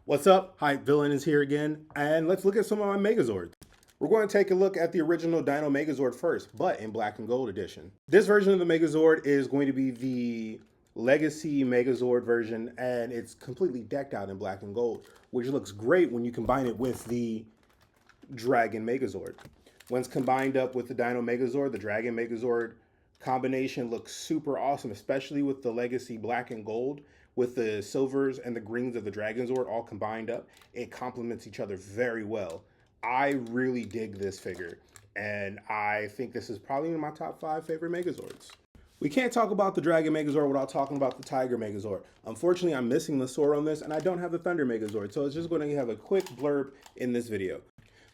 What's up? Hypedvillain is here again, and let's look at some of my Megazords. We're going to take a look at the original Dino Megazord first, but in black and gold edition. This version of the Megazord is going to be the Legacy Megazord version, and it's completely decked out in black and gold, which looks great when you combine it with the Dragon Megazord. Once combined up with the Dino Megazord, the Dragon Megazord combination looks super awesome, especially with the Legacy black and gold, with the silvers and the greens of the Dragonzord all combined up. It complements each other very well. I really dig this figure, and I think this is probably in my top 5 favorite Megazords. We can't talk about the Dragon Megazord without talking about the Tiger Megazord. Unfortunately, I'm missing the sword on this, and I don't have the Thunder Megazord, so it's just going to have a quick blurb in this video.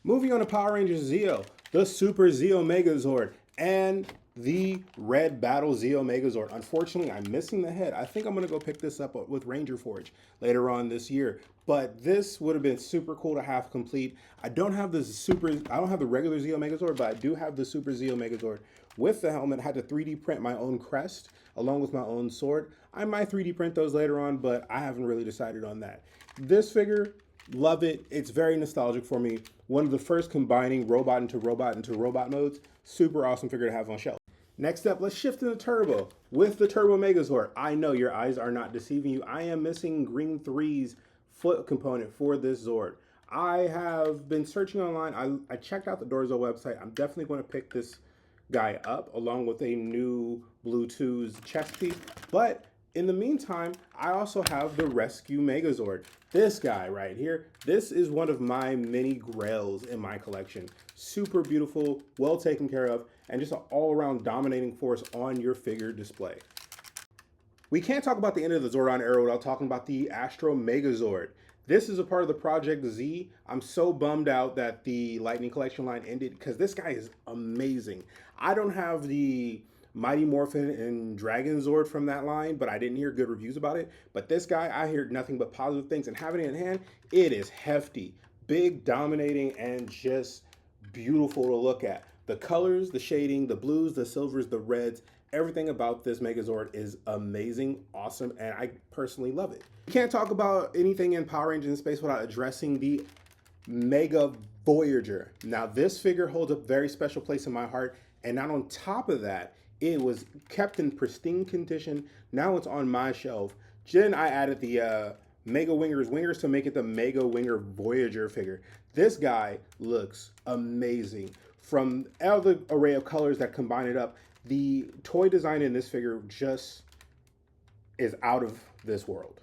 Moving on to Power Rangers Zeo, the Super Zeo Megazord, and the Red Battle Zeo Megazord. Unfortunately, I'm missing the head. I think I'm going to go pick this up with Ranger Forge later on this year. But this would have been super cool to have complete. I don't have the regular Zeo Megazord, but I do have the Super Zeo Megazord with the helmet. I had to 3D print my own crest along with my own sword. I might 3D print those later on, but I haven't really decided on that. This figure, love it. It's very nostalgic for me. One of the first combining robot into robot modes. Super awesome figure to have on shelf. Next up, let's shift into Turbo with the Turbo Megazord. I know your eyes are not deceiving you. I am missing Green 3's foot component for this Zord. I have been searching online. I checked out the Dorzo website. I'm definitely going to pick this guy up along with a new Blue 2's chest piece. But in the meantime, I also have the Rescue Megazord. This guy right here, this is one of my mini grails in my collection. Super beautiful, well taken care of, and just an all-around dominating force on your figure display. We can't talk about the end of the Zordon era without talking about the Astro Megazord. This is a part of the Project Z. I'm so bummed out that the Lightning Collection line ended because this guy is amazing. I don't have the Mighty Morphin and Dragonzord from that line, but I didn't hear good reviews about it. But this guy, I heard nothing but positive things, and having it in hand, it is hefty, big, dominating, and just beautiful to look at. The colors, the shading, the blues, the silvers, the reds, everything about this Megazord is amazing, awesome, and I personally love it. You can't talk about anything in Power Rangers in space without addressing the Mega Voyager. Now, this figure holds a very special place in my heart, and not on top of that, it was kept in pristine condition. Now it's on my shelf. Then I added the Mega Wingers to make it the Mega Winger Voyager figure. This guy looks amazing. From all the array of colors that combine it up, the toy design in this figure just is out of this world.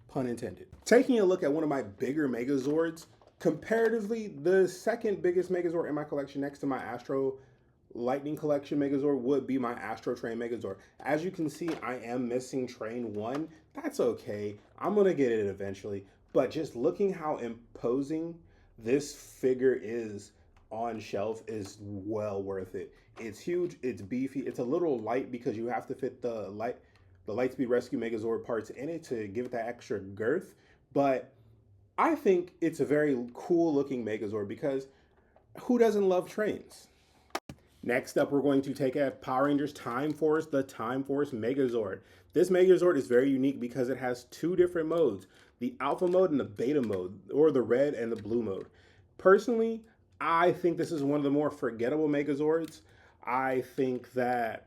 Pun intended. Taking a look at one of my bigger Megazords, comparatively, the second biggest Megazord in my collection next to my Astro Lightning Collection Megazord would be my Astro Train Megazord. As you can see, I am missing Train 1. That's okay. I'm going to get it eventually. But just looking how imposing this figure is on shelf is well worth it. It's huge. It's beefy. It's a little light because you have to fit the Lightspeed Rescue Megazord parts in it to give it that extra girth. But I think it's a very cool looking Megazord because who doesn't love trains? Next up, we're going to take at Power Rangers Time Force, the Time Force Megazord. This Megazord is very unique because it has 2 different modes, the Alpha mode and the Beta mode, or the red and the blue mode. Personally, I think this is one of the more forgettable Megazords. I think that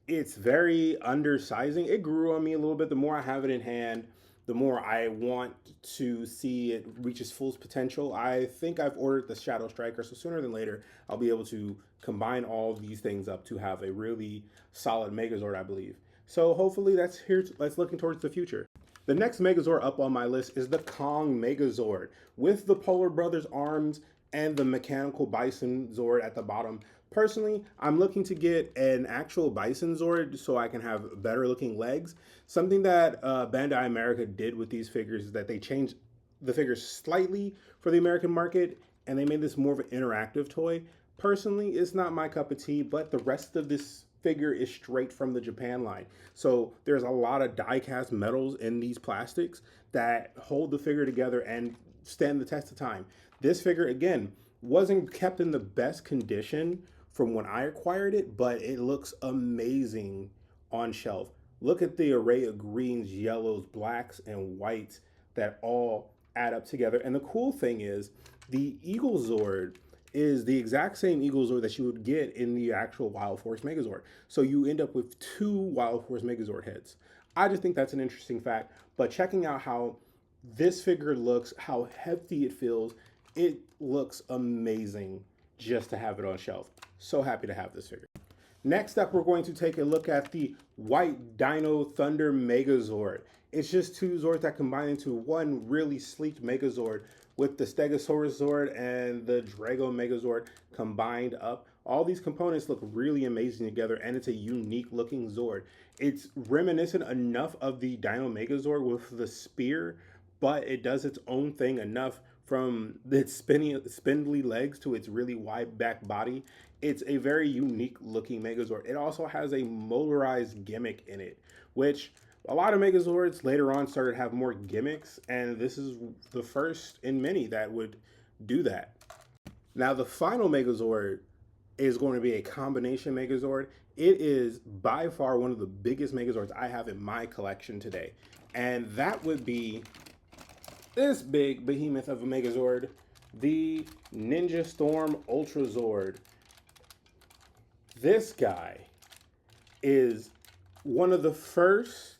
it's very undersizing. It grew on me a little bit. The more I have it in hand, the more I want to see it reach its full potential. I think I've ordered the Shadow Striker, so sooner than later, I'll be able to combine all these things up to have a really solid Megazord, I believe. So hopefully that's looking towards the future. The next Megazord up on my list is the Kong Megazord with the Polar Brothers arms and the mechanical Bison Zord at the bottom. Personally, I'm looking to get an actual Bison Zord so I can have better looking legs. Something that Bandai America did with these figures is that they changed the figures slightly for the American market and they made this more of an interactive toy. Personally, it's not my cup of tea, but the rest of this figure is straight from the Japan line. So there's a lot of die-cast metals in these plastics that hold the figure together and stand the test of time. This figure, again, wasn't kept in the best condition from when I acquired it, but it looks amazing on shelf. Look at the array of greens, yellows, blacks, and whites that all add up together. And the cool thing is the Eagle Zord is the exact same Eagle Zord that you would get in the actual Wild Force Megazord. So you end up with 2 Wild Force Megazord heads. I just think that's an interesting fact. But checking out how this figure looks, how hefty it feels, it looks amazing just to have it on shelf. So happy to have this figure. Next up, we're going to take a look at the White Dino Thunder Megazord. It's just 2 Zords that combine into one really sleek Megazord with the Stegosaurus Zord and the Drago Megazord combined up. All these components look really amazing together, and it's a unique looking Zord. It's reminiscent enough of the Dino Megazord with the spear, but it does its own thing enough, from its spindly legs to its really wide back body. It's a very unique looking Megazord. It also has a motorized gimmick in it, which a lot of Megazords later on started to have more gimmicks, and this is the first in many that would do that. Now, the final Megazord is going to be a combination Megazord. It is by far one of the biggest Megazords I have in my collection today, and that would be this big behemoth of a Megazord, the Ninja Storm Ultra Zord. This guy is one of the first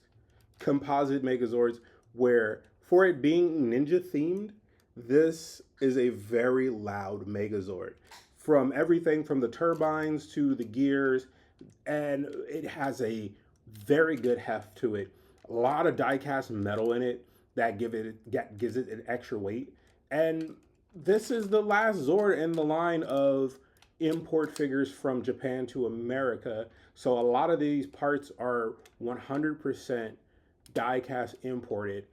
composite Megazords where, for it being ninja themed, this is a very loud Megazord. From everything from the turbines to the gears, and it has a very good heft to it. A lot of die-cast metal in it that gives it an extra weight. And this is the last Zord in the line of import figures from Japan to America. So a lot of these parts are 100% die-cast imported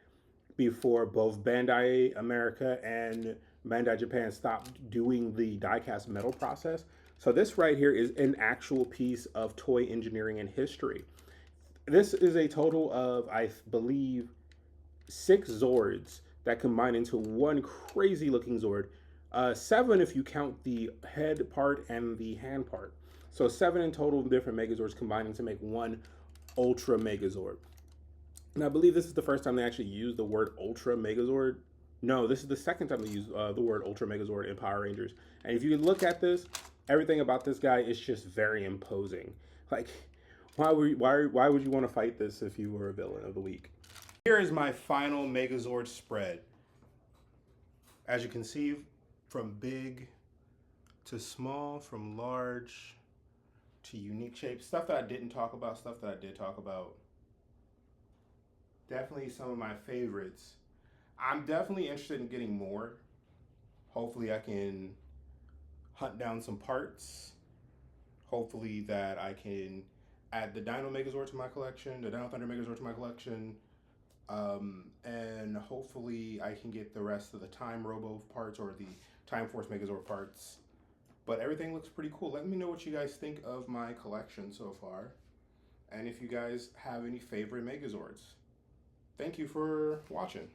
before both Bandai America and Bandai Japan stopped doing the die-cast metal process. So this right here is an actual piece of toy engineering and history. This is a total of, I believe, 6 Zords that combine into one crazy looking Zord. 7 if you count the head part and the hand part. So 7 in total different Megazords combining to make one Ultra Megazord. And I believe this is the first time they actually used the word Ultra Megazord. No, this is the second time they used the word Ultra Megazord in Power Rangers. And if you look at this, everything about this guy is just very imposing. Like, why would you want to fight this if you were a villain of the week? Here is my final Megazord spread. As you can see, from big to small, from large to unique shapes, stuff that I didn't talk about, stuff that I did talk about. Definitely some of my favorites. I'm definitely interested in getting more. Hopefully I can hunt down some parts. Hopefully that I can add the Dino Megazord to my collection, the Dino Thunder Megazord to my collection, and hopefully I can get the rest of the Time Robo parts or the Time Force Megazord parts. But everything looks pretty cool. Let me know what you guys think of my collection so far, and if you guys have any favorite Megazords. Thank you for watching.